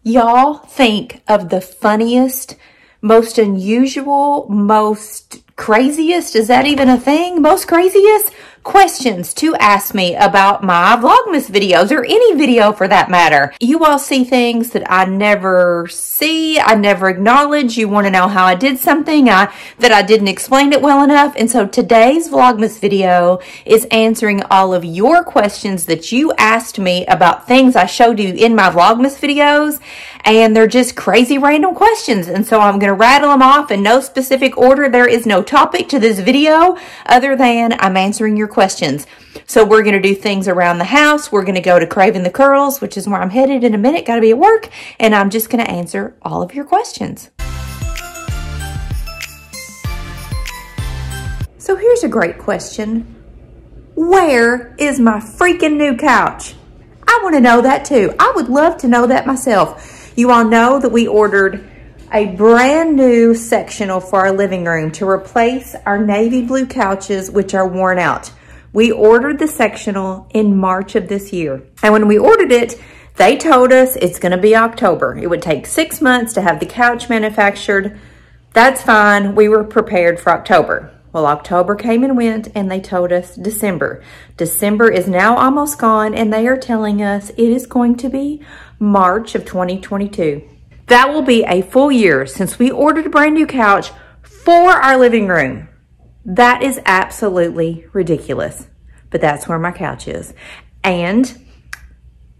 Y'all think of the funniest, most unusual, most craziest, is that even a thing? Most craziest questions to ask me about my Vlogmas videos, or any video for that matter. You all see things that I never see, I never acknowledge. You want to know how I did something that I didn't explain it well enough. And so today's Vlogmas video is answering all of your questions that you asked me about things I showed you in my Vlogmas videos. And they're just crazy random questions. And so I'm going to rattle them off in no specific order. There is no topic to this video other than I'm answering your questions. So we're going to do things around the house. We're going to go to Craving the Curls, which is where I'm headed in a minute. Got to be at work. And I'm just going to answer all of your questions. So here's a great question. Where is my freaking new couch? I want to know that too. I would love to know that myself. You all know that we ordered a brand new sectional for our living room to replace our navy blue couches, which are worn out. We ordered the sectional in March of this year. And when we ordered it, they told us it's going to be October. It would take 6 months to have the couch manufactured. That's fine. We were prepared for October. Well, October came and went, and they told us December. December is now almost gone, and they are telling us it is going to be March of 2022. That will be a full year since we ordered a brand new couch for our living room. That is absolutely ridiculous, but that's where my couch is. And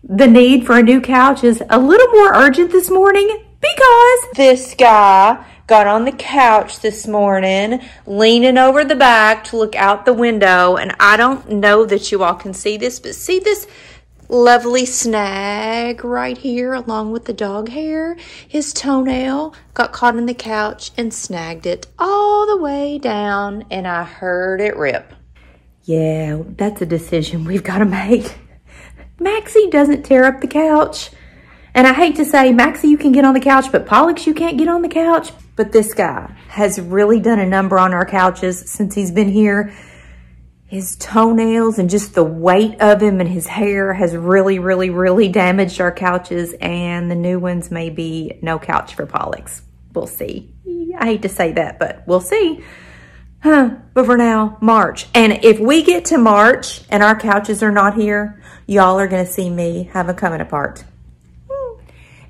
the need for a new couch is a little more urgent this morning because this guy got on the couch this morning, leaning over the back to look out the window. And I don't know that you all can see this, but see this lovely snag right here along with the dog hair? His toenail got caught in the couch and snagged it all the way down, and I heard it rip. Yeah, that's a decision we've got to make. Maxi doesn't tear up the couch. And I hate to say, Maxi, you can get on the couch, but Pollux, you can't get on the couch. But this guy has really done a number on our couches since he's been here. His toenails and just the weight of him and his hair has really, really, really damaged our couches. And the new ones may be no couch for Pollux. We'll see. I hate to say that, but we'll see. But for now, March. And if we get to March and our couches are not here, y'all are going to see me have a coming apart.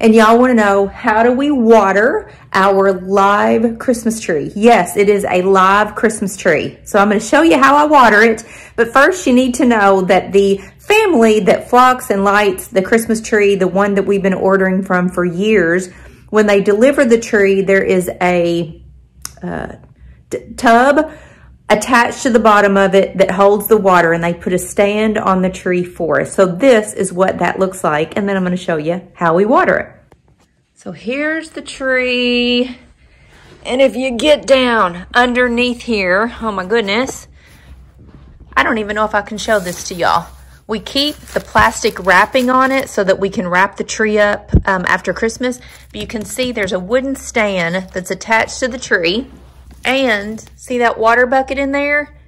And y'all want to know, how do we water our live Christmas tree? Yes, it is a live Christmas tree. So I'm going to show you how I water it. But first, you need to know that the family that flocks and lights the Christmas tree, the one that we've been ordering from for years, when they deliver the tree, there is a tub attached to the bottom of it that holds the water, and they put a stand on the tree for us. So this is what that looks like, and then I'm going to show you how we water it. So here's the tree, and if you get down underneath here, oh my goodness, I don't even know if I can show this to y'all. We keep the plastic wrapping on it so that we can wrap the tree up after Christmas, but you can see there's a wooden stand that's attached to the tree. And see that water bucket in there?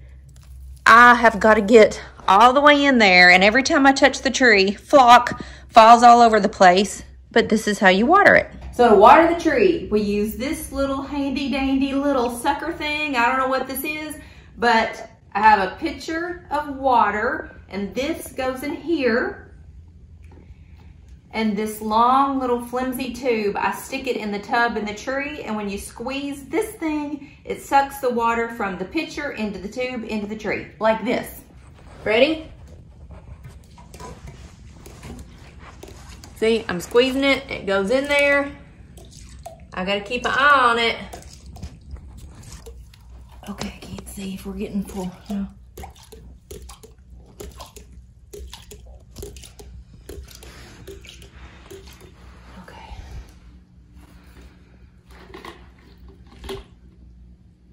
I have got to get all the way in there, and every time I touch the tree, flock falls all over the place. But this is how you water it. So to water the tree, we use this little handy dandy little sucker thing. I don't know what this is, but I have a pitcher of water, and this goes in here. And this long little flimsy tube, I stick it in the tub in the tree, and when you squeeze this thing, it sucks the water from the pitcher into the tube into the tree, like this. Ready? See, I'm squeezing it, it goes in there. I gotta keep an eye on it. Okay, I can't see if we're getting full. No.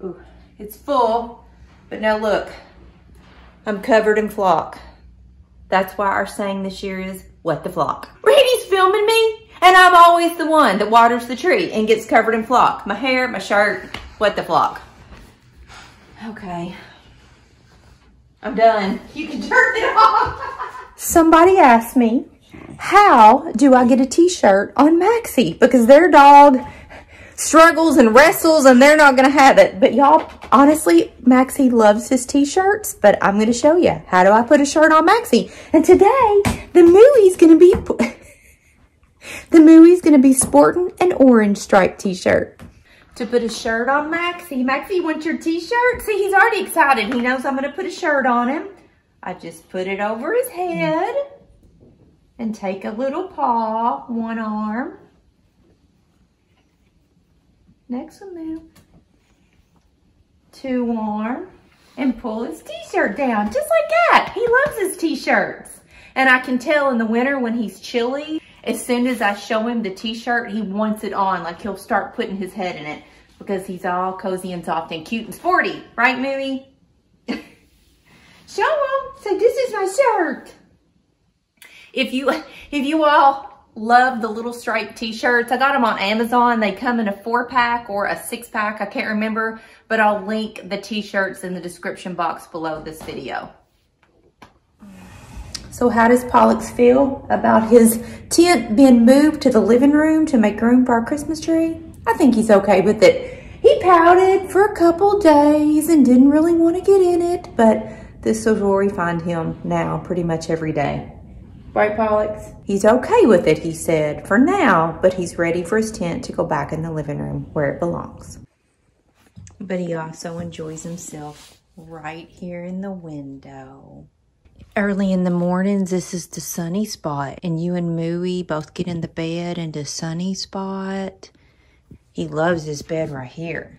Ooh, it's full, but now look, I'm covered in flock. That's why our saying this year is, what the flock. Randy's filming me, and I'm always the one that waters the tree and gets covered in flock. My hair, my shirt, what the flock. Okay, I'm done. You can turn it off. Somebody asked me How do I get a t-shirt on Maxi? Because their dog struggles and wrestles and they're not going to have it. But y'all, honestly, Maxi loves his t-shirts, but I'm going to show you. How do I put a shirt on Maxi? And today, the Mooey's going to be sporting an orange striped t-shirt. To put a shirt on Maxi. Maxi, you want your t-shirt? See, he's already excited. He knows I'm going to put a shirt on him. I just put it over his head and take a little paw, one arm. Next one now. Two arm, and pull his t-shirt down, just like that. He loves his t-shirts. And I can tell in the winter when he's chilly, as soon as I show him the t-shirt, he wants it on. Like he'll start putting his head in it because he's all cozy and soft and cute and sporty. Right, Mooey? Show him. Say, this is my shirt. If you all love the little striped t-shirts, I got them on Amazon. They come in a 4-pack or a 6-pack. I can't remember, but I'll link the t-shirts in the description box below this video. So how does Pollux feel about his tent being moved to the living room to make room for our Christmas tree? I think he's okay with it. He pouted for a couple days and didn't really want to get in it, but this is where we find him now pretty much every day. Right, Pollux? He's okay with it, he said, for now, but he's ready for his tent to go back in the living room where it belongs. But he also enjoys himself right here in the window. Early in the mornings, this is the sunny spot, and you and Mooey both get in the bed in the sunny spot. He loves this bed right here.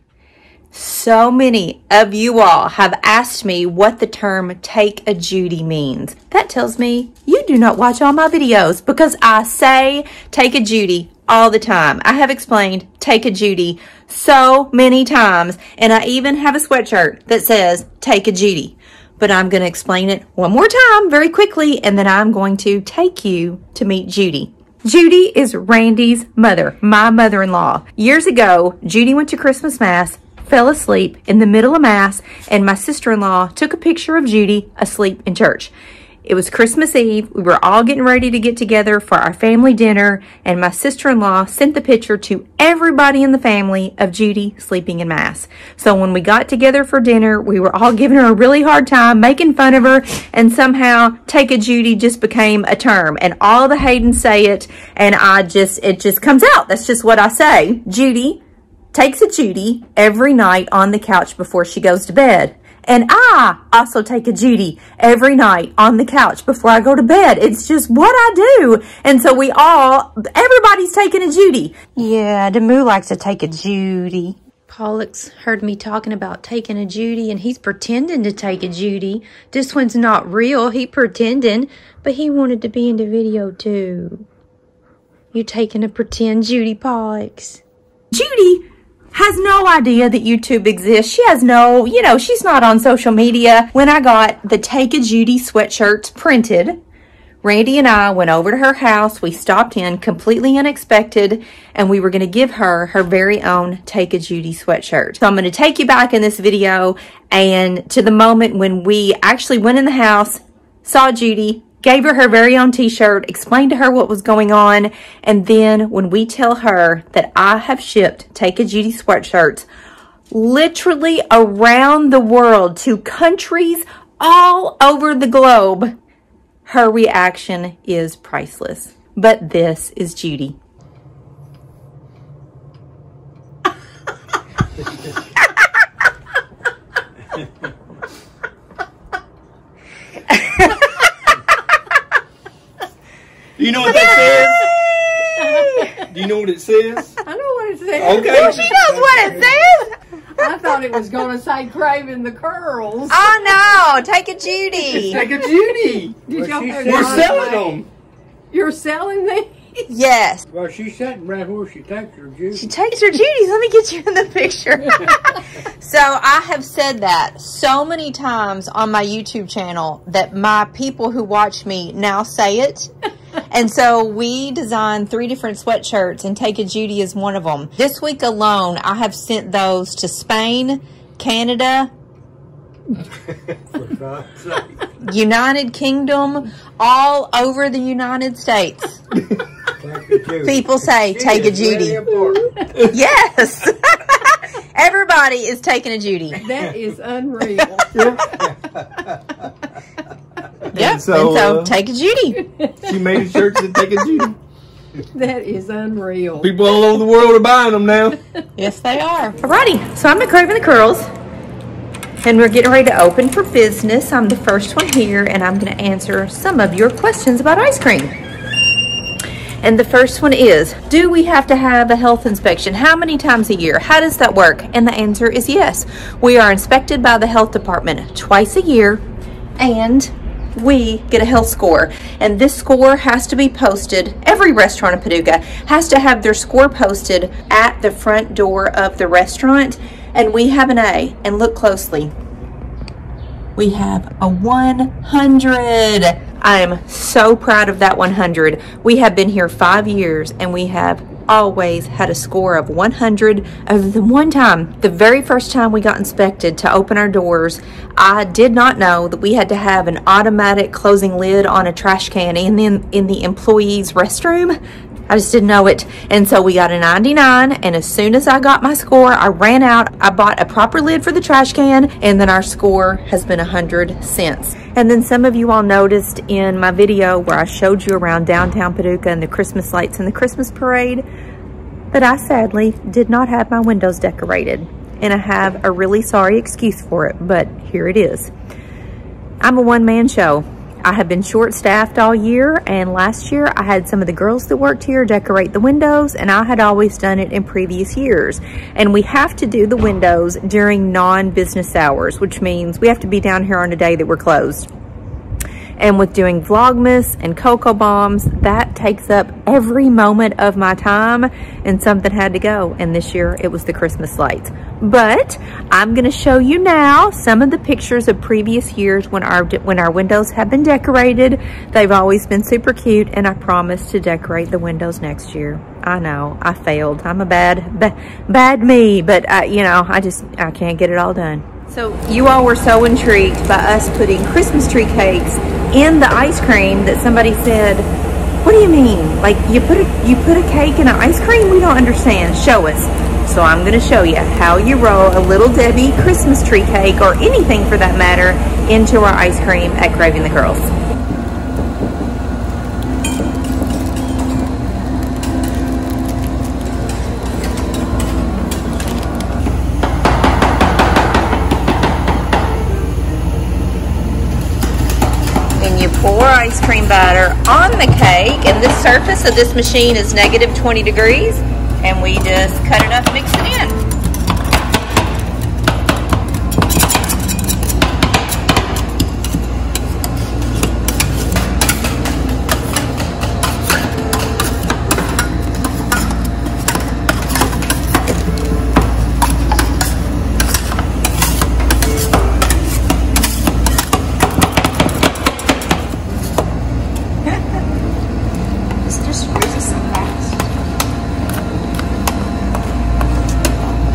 So many of you all have asked me what the term take a Judy means. That tells me you do not watch all my videos because I say take a Judy all the time. I have explained take a Judy so many times, and I even have a sweatshirt that says take a Judy. But I'm going to explain it one more time very quickly, and then I'm going to take you to meet Judy. Judy is Randy's mother, my mother-in-law. Years ago, Judy went to Christmas Mass, fell asleep in the middle of Mass, and my sister-in-law took a picture of Judy asleep in church. It was Christmas Eve. We were all getting ready to get together for our family dinner, and my sister-in-law sent the picture to everybody in the family of Judy sleeping in Mass. So when we got together for dinner, we were all giving her a really hard time, making fun of her, and somehow take a Judy just became a term. And all the Haydens say it, and it just comes out. That's just what I say. Judy takes a Judy every night on the couch before she goes to bed. And I also take a Judy every night on the couch before I go to bed. It's just what I do. And so everybody's taking a Judy. Yeah, Demu likes to take a Judy. Pollux heard me talking about taking a Judy, and he's pretending to take a Judy. This one's not real. He pretending, but he wanted to be in the video too. You taking a pretend Judy, Pollux? Judy has no idea that YouTube exists. She has no, she's not on social media. When I got the Take a Judy sweatshirts printed, Randy and I went over to her house. We stopped in completely unexpected, and we were going to give her her very own Take a Judy sweatshirt. So I'm going to take you back in this video and to the moment when we actually went in the house, saw Judy, gave her her very own t-shirt, explained to her what was going on, and then when we tell her that I have shipped Take a Judy sweatshirts literally around the world to countries all over the globe, her reaction is priceless. But this is Judy. Do you know what that says? Do you know what it says? I know what it says. Okay. Well, she knows what it says. I thought it was going to say craving the curls. Oh, no. Take a Judy. Take a Judy. Did y'all hear We're that? selling them. You're selling these? Yes. Well, she's sitting right where she takes her Judy. She takes her Judy's. Let me get you in the picture. So I have said that so many times on my YouTube channel that my people who watch me now say it. And so we designed 3 different sweatshirts, and Take a Judy is one of them. This week alone, I have sent those to Spain, Canada, For God's sake. United Kingdom, all over the United States. People say, take a Judy. Yes. Everybody is taking a Judy. That is unreal. Yep. And so, so take a Judy. She made a shirt that take a Judy. That is unreal. People all over the world are buying them now. Yes, they are. Alrighty, so I'm at Craving the Curls, and we're getting ready to open for business. I'm the first one here, and I'm going to answer some of your questions about ice cream. And the first one is, do we have to have a health inspection? How many times a year? How does that work? And the answer is yes. We are inspected by the health department twice a year, and we get a health score, and this score has to be posted. Every restaurant in Paducah has to have their score posted at the front door of the restaurant, and we have an A. And look closely, we have a 100. I am so proud of that 100. We have been here 5 years, and we have always had a score of 100 other than one time. The very first time we got inspected to open our doors, I did not know that we had to have an automatic closing lid on a trash can in the employee's restroom. I just didn't know it. And so we got a 99, and as soon as I got my score, I ran out, I bought a proper lid for the trash can, and then our score has been 100 since. And then some of you all noticed in my video where I showed you around downtown Paducah and the Christmas lights and the Christmas parade that I sadly did not have my windows decorated. And I have a really sorry excuse for it, but here it is. I'm a one-man show. I have been short-staffed all year, and last year I had some of the girls that worked here decorate the windows, and I had always done it in previous years. And we have to do the windows during non-business hours, which means we have to be down here on a day that we're closed. And with doing Vlogmas and Cocoa Bombs, that takes up every moment of my time, and something had to go. And this year it was the Christmas lights. But I'm gonna show you now some of the pictures of previous years when our windows have been decorated. They've always been super cute, and I promise to decorate the windows next year. I know, I failed. I'm a bad me, but you know, I can't get it all done. So you all were so intrigued by us putting Christmas tree cakes in the ice cream that somebody said, what do you mean? Like you put a cake in an ice cream? We don't understand. Show us. So I'm going to show you how you roll a Little Debbie Christmas tree cake, or anything for that matter, into our ice cream at Craving the Curls. Pour ice cream batter on the cake, and the surface of this machine is negative 20 degrees, and we just cut it up and mix it in.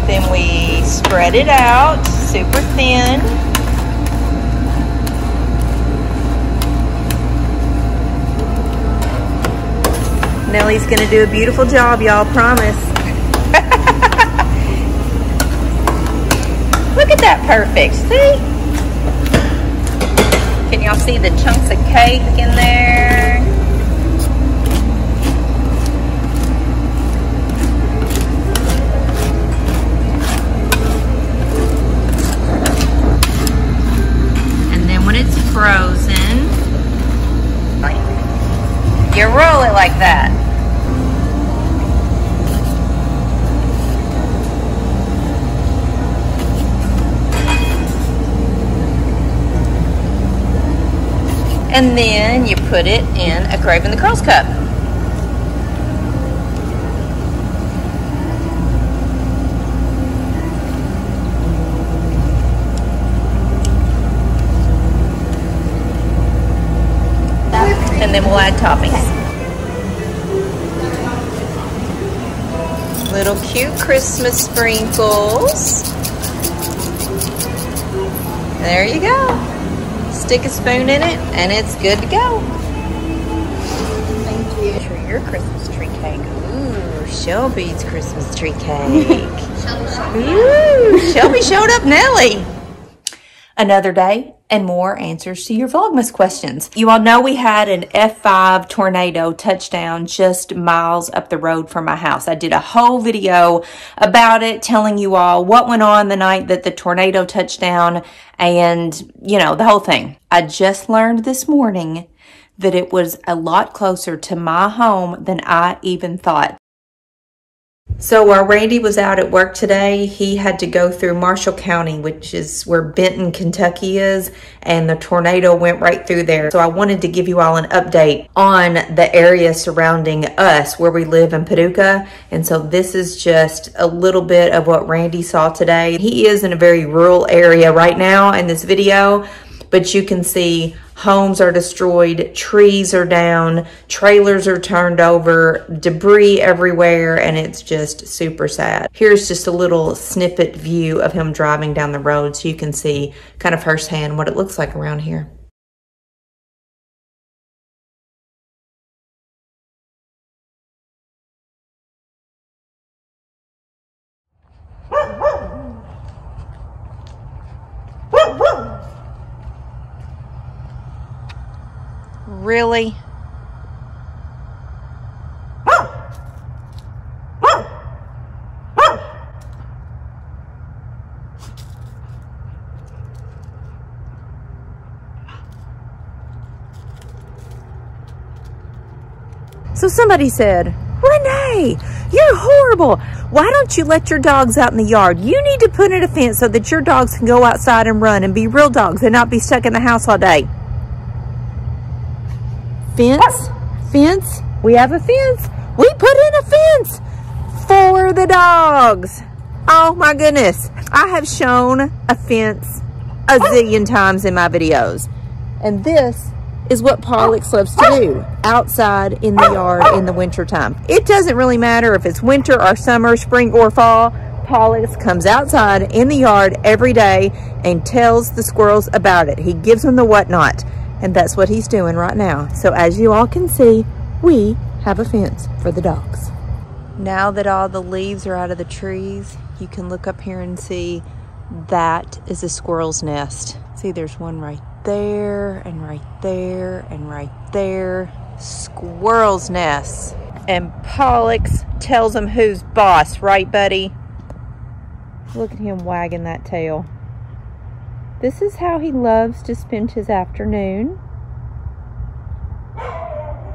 Then we spread it out super thin. Nellie's gonna do a beautiful job, y'all, promise. Look at that, perfect, see? Can y'all see the chunks of cake in there? Frozen. You roll it like that. And then you put it in a Craving the Curls cup. And then we'll add toppings. Little cute Christmas sprinkles. There you go. Stick a spoon in it and it's good to go. Thank you. For your Christmas tree cake. Ooh, Shelby's Christmas tree cake. Ooh, Shelby showed up Nelly. Another day and more answers to your Vlogmas questions. You all know we had an F5 tornado touchdown just miles up the road from my house. I did a whole video about it, telling you all what went on the night that the tornado touched down and, you know, the whole thing. I just learned this morning that it was a lot closer to my home than I even thought. So while Randy was out at work today, he had to go through Marshall County, which is where Benton, Kentucky is, and the tornado went right through there. So I wanted to give you all an update on the area surrounding us where we live in Paducah. And so this is just a little bit of what Randy saw today. He is in a very rural area right now in this video, but you can see homes are destroyed, trees are down, trailers are turned over, debris everywhere, and it's just super sad. Here's just a little snippet view of him driving down the road so you can see kind of firsthand what it looks like around here. Really? So somebody said, Renee, you're horrible. Why don't you let your dogs out in the yard? You need to put in a fence so that your dogs can go outside and run and be real dogs and not be stuck in the house all day. Fence, fence, we have a fence. We put in a fence for the dogs. Oh my goodness. I have shown a fence a zillion times in my videos. And this is what Pollux loves to do outside in the yard in the winter time. It doesn't really matter if it's winter or summer, spring or fall. Pollux comes outside in the yard every day and tells the squirrels about it. He gives them the whatnot. And that's what he's doing right now. So as you all can see, we have a fence for the dogs. Now that all the leaves are out of the trees, you can look up here and see that is a squirrel's nest. See, there's one right there, and right there, and right there. Squirrel's nests. And Pollux tells them who's boss, right, buddy? Look at him wagging that tail. This is how he loves to spend his afternoon.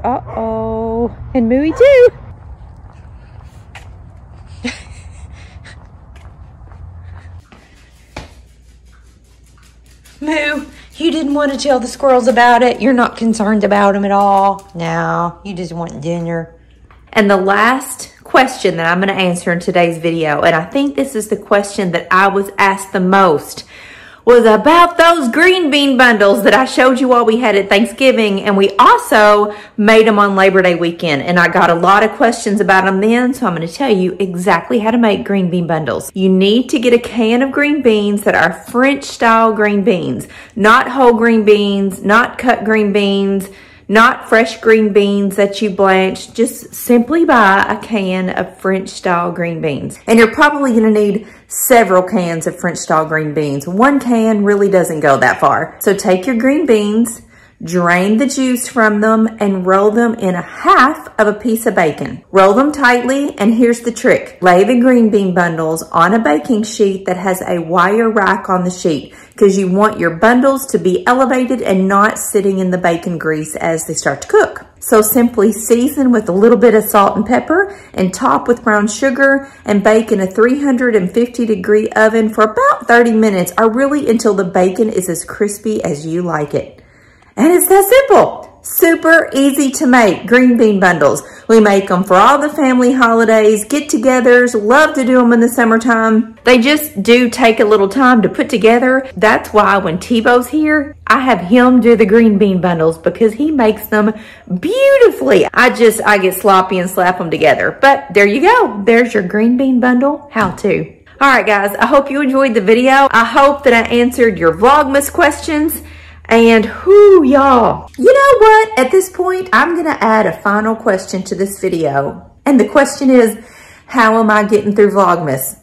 Uh-oh. And Mooey too. Moo, you didn't want to tell the squirrels about it. You're not concerned about them at all. No, you just want dinner. And the last question that I'm going to answer in today's video, and I think this is the question that I was asked the most, was about those green bean bundles that I showed you all we had at Thanksgiving, and we also made them on Labor Day weekend. And I got a lot of questions about them then, so I'm going to tell you exactly how to make green bean bundles. You need to get a can of green beans that are French style green beans, not whole green beans, not cut green beans, not fresh green beans that you blanch. Just simply buy a can of French style green beans. And you're probably going to need several cans of French style green beans. One can really doesn't go that far. So take your green beans, drain the juice from them, and roll them in a half of a piece of bacon. Roll them tightly, and here's the trick. Lay the green bean bundles on a baking sheet that has a wire rack on the sheet, because you want your bundles to be elevated and not sitting in the bacon grease as they start to cook. So simply season with a little bit of salt and pepper and top with brown sugar and bake in a 350-degree oven for about 30 minutes, or really until the bacon is as crispy as you like it. And it's that simple. Super easy to make green bean bundles. We make them for all the family holidays, get-togethers, love to do them in the summertime. They just do take a little time to put together. That's why when Tebow's here, I have him do the green bean bundles because he makes them beautifully. I get sloppy and slap them together. But there you go. There's your green bean bundle how-to. All right, guys, I hope you enjoyed the video. I hope that I answered your Vlogmas questions. And whoo, y'all. You know what? At this point, I'm gonna add a final question to this video. And the question is, how am I getting through Vlogmas?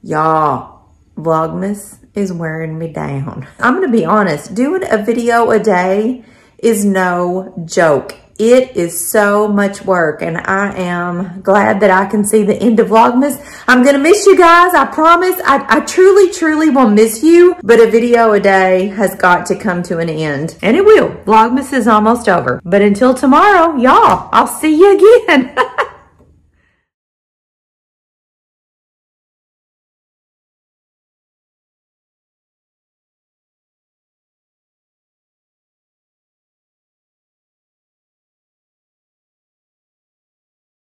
Y'all, Vlogmas is wearing me down. I'm gonna be honest, doing a video a day is no joke. It is so much work, and I am glad that I can see the end of Vlogmas. I'm gonna miss you guys, I promise. I truly will miss you, but a video a day has got to come to an end. And it will. Vlogmas is almost over. But until tomorrow, y'all, I'll see you again.